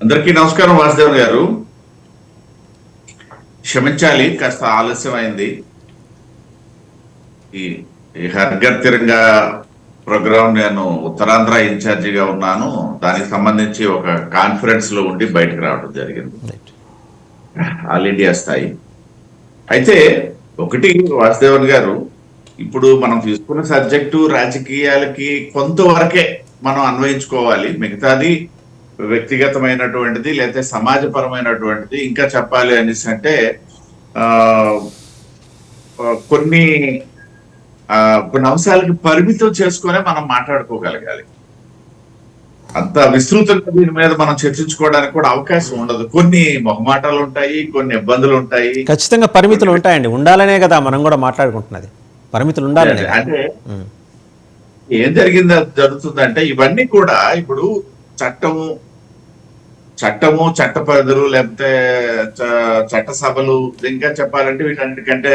అందరికీ నమస్కారం. వాసుదేవన్ గారు క్షమించాలి, కాస్త ఆలస్యం అయింది. ఈ హర్ఘర్ తిరంగా ప్రోగ్రామ్ నేను ఉత్తరాంధ్ర ఇన్ఛార్జిగా ఉన్నాను. దానికి సంబంధించి ఒక కాన్ఫరెన్స్ లో ఉండి బయటకు రావడం జరిగింది, ఆల్ ఇండియా స్థాయి. అయితే ఒకటి వాసుదేవన్ గారు, ఇప్పుడు మనం తీసుకున్న సబ్జెక్టు రాజకీయాలకి కొంతవరకే మనం అన్వయించుకోవాలి. మిగతాది వ్యక్తిగతమైనటువంటిది లేకపోతే సమాజపరమైనటువంటిది. ఇంకా చెప్పాలి అనేసి అంటే కొన్ని కొన్ని అంశాలకి పరిమితం చేసుకునే మనం మాట్లాడుకోగలగాలి. అంత విస్తృతంగా దీని మీద మనం చర్చించుకోవడానికి కూడా అవకాశం ఉండదు. కొన్ని మొహమాటాలు ఉంటాయి, కొన్ని ఇబ్బందులు ఉంటాయి. ఖచ్చితంగా పరిమితులు ఉంటాయండి, ఉండాలనే కదా మనం కూడా మాట్లాడుకుంటున్నది. పరిమితులు ఉండాలనే. అంటే ఏం జరుగుతుందంటే ఇవన్నీ కూడా ఇప్పుడు చట్టము చట్ట పరిధులు లేకపోతే చట్టసభలు, ఇంకా చెప్పాలంటే వీటన్నిటికంటే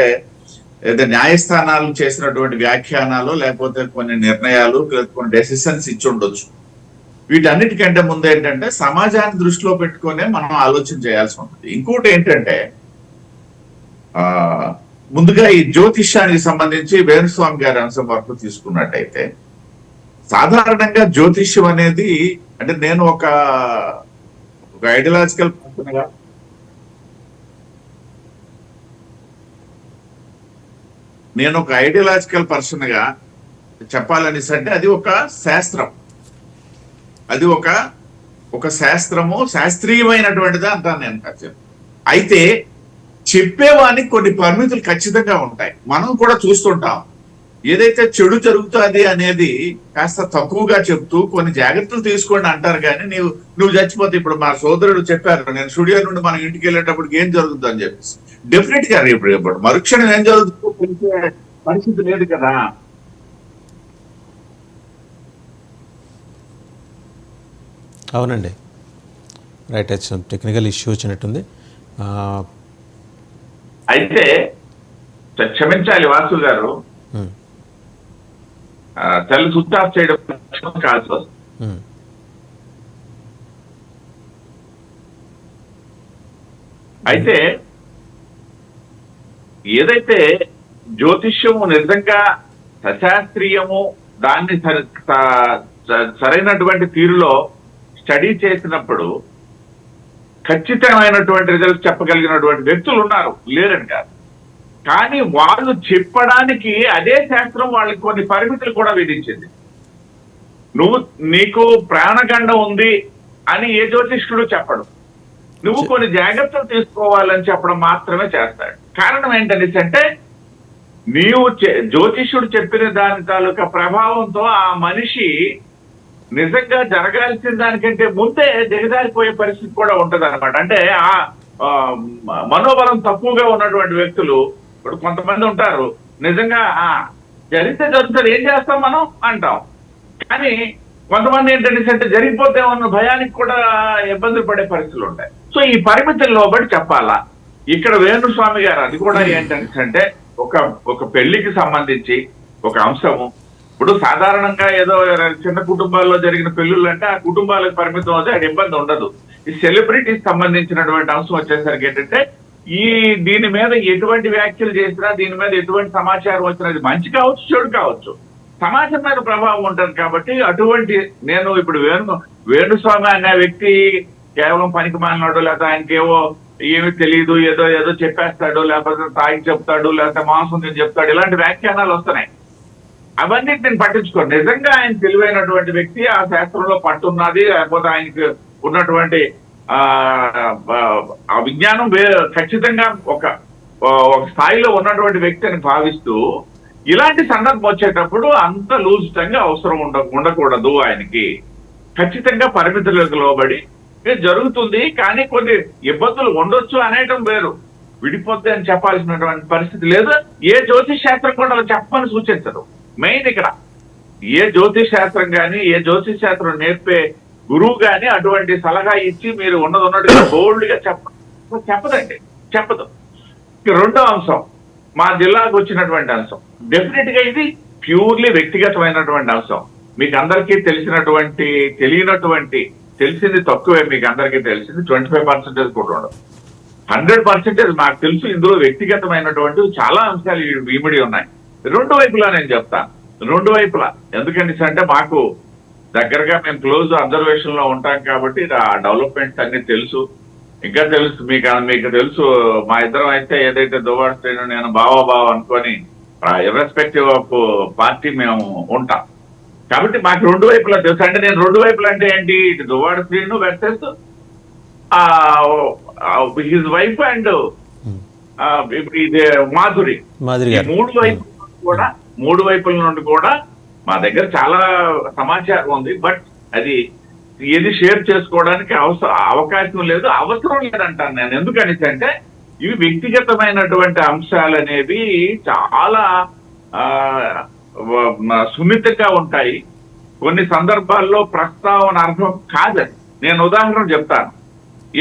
ఏదో న్యాయస్థానాలు చేసినటువంటి వ్యాఖ్యానాలు లేకపోతే కొన్ని నిర్ణయాలు కొన్ని డెసిషన్స్ ఇచ్చి ఉండొచ్చు. వీటన్నిటికంటే ముందు ఏంటంటే సమాజాన్ని దృష్టిలో పెట్టుకునే మనం ఆలోచన చేయాల్సి ఉంటుంది. ఇంకోటి ఏంటంటే ముందుగా ఈ జ్యోతిష్యానికి సంబంధించి వేణుస్వామి గారి అంశం వరకు తీసుకున్నట్టయితే, సాధారణంగా జ్యోతిష్యం అనేది అంటే నేను ఒక ఐడియాలజికల్ పర్సన్గా చెప్పాలనేసి అంటే అది ఒక శాస్త్రం, అది ఒక శాస్త్రము, శాస్త్రీయమైనటువంటిది అంటాను నేను. అయితే చెప్పేవానికి కొన్ని పరిమితులు ఖచ్చితంగా ఉంటాయి. మనం కూడా చూస్తుంటాం, ఏదైతే చెడు జరుగుతుంది అనేది కాస్త తక్కువగా చెప్తూ కొన్ని జాగ్రత్తలు తీసుకోండి అంటారు. కానీ నువ్వు చచ్చిపోతే, ఇప్పుడు మా సోదరుడు చెప్పారు, నేను స్టూడియో నుండి మనం ఇంటికి వెళ్ళేటప్పుడు ఏం జరుగుతుంది అని చెప్పేసి, డెఫినెట్ గా రేపు మరుక్షణం ఏం జరుగుతుందో తెలిసే పరిస్థితి లేదు కదా. అవునండి, రైట్. టెక్నికల్ ఇష్యూ వచ్చినట్టుంది. అయితే క్షమించాలి వాసు గారు, తల్లి స్విచ్ ఆఫ్ చేయడం కాదు. అయితే ఏదైతే జ్యోతిష్యము నిజంగా సశాస్త్రీయము, దాన్ని సరైనటువంటి తీరులో స్టడీ చేసినప్పుడు ఖచ్చితమైనటువంటి రిజల్ట్స్ చెప్పగలిగినటువంటి వ్యక్తులు ఉన్నారు, లేరని కాదు. కానీ వాళ్ళు చెప్పడానికి అదే శాస్త్రం వాళ్ళకి కొన్ని పరిమితులు కూడా విధించింది. నీకు ప్రాణగండం ఉంది అని ఏ జ్యోతిష్కుడు చెప్పడు, నువ్వు కొన్ని జాగ్రత్తలు తీసుకోవాలని చెప్పడం మాత్రమే చేస్తాడు. కారణం ఏంటనేసి అంటే, నీవు జ్యోతిష్యుడు చెప్పిన దాని తాలూకా ప్రభావంతో ఆ మనిషి నిజంగా జరగాల్సిన దానికంటే ముందే దిగజారిపోయే పరిస్థితి కూడా ఉంటది అనమాట. అంటే ఆ మనోబలం తక్కువగా ఉన్నటువంటి వ్యక్తులు, ఇప్పుడు కొంతమంది ఉంటారు, నిజంగా జరుగుతుంది, ఏం చేస్తాం మనం అంటాం. కానీ కొంతమంది ఏంటంటే జరిగిపోతే ఉన్న భయానికి కూడా ఇబ్బందులు పడే పరిస్థితులు ఉంటాయి. సో ఈ పరిమితుల్లో బట్టి చెప్పాలా. ఇక్కడ వేణుస్వామి గారు అది కూడా ఏంటంటే ఒక పెళ్లికి సంబంధించి ఒక అంశము. ఇప్పుడు సాధారణంగా ఏదో చిన్న కుటుంబాల్లో జరిగిన పెళ్లిళ్ళు అంటే ఆ కుటుంబాలకు పరిమితం అవుతే అది ఇబ్బంది ఉండదు. ఈ సెలబ్రిటీకి సంబంధించినటువంటి అంశం వచ్చేసరికి ఏంటంటే దీని మీద ఎటువంటి వ్యాఖ్యలు చేసినా, దీని మీద ఎటువంటి సమాచారం వచ్చినా, అది మంచి కావచ్చు చెడు కావచ్చు, సమాజం మీద ప్రభావం ఉంటుంది. కాబట్టి అటువంటి నేను ఇప్పుడు వేణుస్వామి అనే వ్యక్తి కేవలం పనికి మాలినాడు, లేకపోతే ఆయనకేవో ఏమీ తెలియదు, ఏదో చెప్పేస్తాడు, లేకపోతే తాగి చెప్తాడు, లేకపోతే మాంసం తిని చెప్తాడు, ఇలాంటి వ్యాఖ్యానాలు వస్తున్నాయి. అవన్నీ నేను పట్టించుకోను. నిజంగా ఆయన తెలివైనటువంటి వ్యక్తి, ఆ శాస్త్రంలో పట్టున్నది, లేకపోతే ఆయనకు ఉన్నటువంటి ఆ విజ్ఞానం ఖచ్చితంగా ఒక స్థాయిలో ఉన్నటువంటి వ్యక్తి అని భావిస్తూ, ఇలాంటి సందర్భం వచ్చేటప్పుడు అంత లూజితంగా అవసరం ఉండకూడదు. ఆయనకి ఖచ్చితంగా పరిమితులకు లోబడి జరుగుతుంది. కానీ కొన్ని ఇబ్బందులు ఉండొచ్చు అనేయటం వేరు, విడిపోద్ది అని చెప్పాల్సినటువంటి పరిస్థితి లేదు. ఏ జ్యోతిష్ శాస్త్రం కూడా అలా చెప్పమని సూచించదు. మెయిన్ ఇక్కడ ఏ జ్యోతిష్ శాస్త్రం కానీ, ఏ జ్యోతిష్ శాస్త్రం నేర్పే గురువు గాని అటువంటి సలహా ఇచ్చి మీరు ఉన్నట్టుగా బోల్డ్ గా చెప్పదు. రెండో అంశం, మా జిల్లాకు వచ్చినటువంటి అంశం, డెఫినెట్ గా ఇది ప్యూర్లీ వ్యక్తిగతమైనటువంటి అంశం. మీకు అందరికీ తెలియనటువంటి తెలిసింది తక్కువే, మీకు అందరికీ తెలిసింది 25% కూడా ఉండదు. 100% మాకు తెలుసు. ఇందులో వ్యక్తిగతమైనటువంటి చాలా అంశాలు ఇమిడి ఉన్నాయి. రెండు వైపులా నేను చెప్తాను, రెండు వైపులా. ఎందుకంటే అంటే మాకు దగ్గరగా మేము క్లోజ్ అబ్జర్వేషన్ లో ఉంటాం కాబట్టి ఆ డెవలప్మెంట్స్ అన్ని తెలుసు. ఇంకా తెలుసు మీకు తెలుసు, మా ఇద్దరం అయితే ఏదైతే దువ్వాడ శ్రీను నేను బావా అనుకొని ఇర్రెస్పెక్టివ్ ఆఫ్ పార్టీ మేము ఉంటాం. కాబట్టి మాకు రెండు వైపులా తెలుసు. అంటే నేను రెండు వైపులా అంటే ఏంటి, ఇటు Duvvada Srinu versus his wife and ఇది మాధురి. ఈ మూడు వైపుల నుండి కూడా మా దగ్గర చాలా సమాచారం ఉంది. బట్ అది ఏది షేర్ చేసుకోవడానికి అవకాశం లేదు, అవసరం లేదంటాను నేను. ఎందుకనేసి అంటే ఇవి వ్యక్తిగతమైనటువంటి అంశాలు అనేవి చాలా సున్నితంగా ఉంటాయి. కొన్ని సందర్భాల్లో ప్రస్తావన అర్హం కాదని నేను ఉదాహరణ చెప్తాను.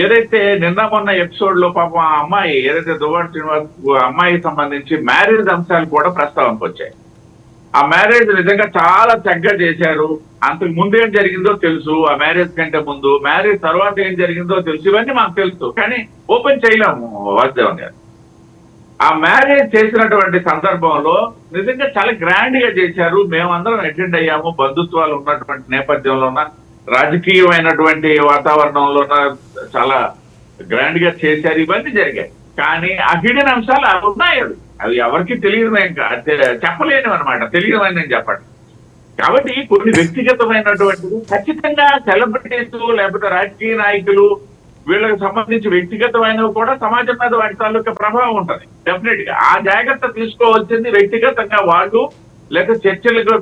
ఏదైతే నిన్న మొన్న ఎపిసోడ్ లో పాపం ఆ అమ్మాయి ఏదైతే దువ్వాడ శ్రీనివాస్ అమ్మాయికి సంబంధించి మ్యారేజ్ అంశాలు కూడా ప్రస్తావనకు వచ్చాయి. ఆ మ్యారేజ్ నిజంగా చాలా చక్కగా చేశారు. అంతకు ముందు ఏం జరిగిందో తెలుసు, ఆ మ్యారేజ్ కంటే ముందు, మ్యారేజ్ తర్వాత ఏం జరిగిందో తెలుసు, ఇవన్నీ మాకు తెలుసు. కానీ ఓపెన్ చేయలేము వాసుదేవన్ గారు. ఆ మ్యారేజ్ చేసినటువంటి సందర్భంలో నిజంగా చాలా గ్రాండ్ గా చేశారు. మేమందరం అటెండ్ అయ్యాము. బంధుత్వాలు ఉన్నటువంటి నేపథ్యంలో ఉన్న రాజకీయమైనటువంటి వాతావరణంలో చాలా గ్రాండ్ గా చేశారు. ఇవన్నీ జరిగాయి. కానీ ఆ హిడెన్ అంశాలు అవి ఉన్నాయి. అవి ఎవరికి తెలియదు, చెప్పలేను అనమాట. తెలియదని నేను చెప్పండి. కాబట్టి కొన్ని వ్యక్తిగతమైనటువంటివి ఖచ్చితంగా సెలబ్రిటీస్ లేకపోతే రాజకీయ నాయకులు వీళ్ళకి సంబంధించి వ్యక్తిగతమైనవి కూడా సమాజం మీద వాటి తాలూకా ప్రభావం ఉంటుంది. డెఫినెట్ గా ఆ జాగ్రత్త తీసుకోవాల్సింది వ్యక్తిగతంగా వాళ్ళు లేకపోతే చర్చలకు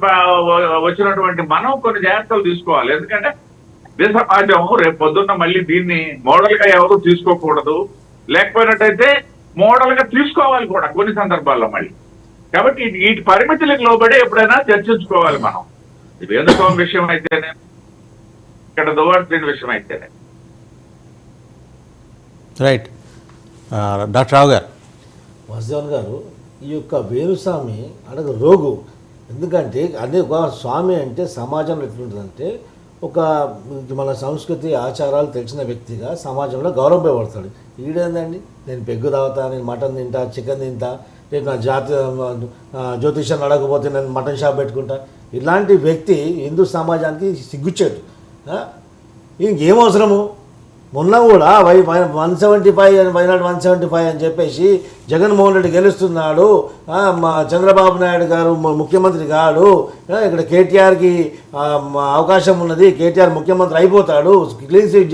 వచ్చినటువంటి మనం కొన్ని జాగ్రత్తలు తీసుకోవాలి. ఎందుకంటే ఇదే సమాజం రేపు పొద్దున్న మళ్ళీ దీన్ని మోడల్ గా ఎవరు తీసుకోకూడదు, లేకపోయినట్టయితే మోడల్ గా తీసుకోవాలి కూడా కొన్ని సందర్భాల్లో మళ్ళీ. కాబట్టి వీటి పరిమితులకు లోబడి ఎప్పుడైనా చర్చించుకోవాలి మనం. వేణుస్వామి విషయం అయితేనే, ఇక్కడ దువ్వాడ శ్రీను విషయం అయితేనే. రైట్. డాక్టర్ రావు గారు. వాసుదేవన్ గారు, ఈ యొక్క వేణుస్వామి అనగా రోగు. ఎందుకంటే అదే ఒక స్వామి అంటే సమాజంలో ఎట్లుంటుందంటే ఒక మన సంస్కృతి ఆచారాలు తెలిసిన వ్యక్తిగా సమాజంలో గౌరవపడతాడు. ఈడేందండి, నేను పెగ్గు తాగుతా, నేను మటన్ తింటా, చికెన్ తింటా, రేపు నా జ్యోతిష్యాన్ని అడగకపోతే నేను మటన్ షాప్ పెట్టుకుంటా. ఇలాంటి వ్యక్తి హిందూ సమాజానికి సిగ్గుచ్చాడు. ఇంకేం అవసరము? మొన్న కూడా 175 వైనాడు 175 అని చెప్పేసి జగన్మోహన్ రెడ్డి గెలుస్తున్నాడు, మా చంద్రబాబు నాయుడు గారు ముఖ్యమంత్రి కాడు, ఇక్కడ కేటీఆర్కి అవకాశం ఉన్నది, కేటీఆర్ ముఖ్యమంత్రి అయిపోతాడు, క్లీన్ స్వీప్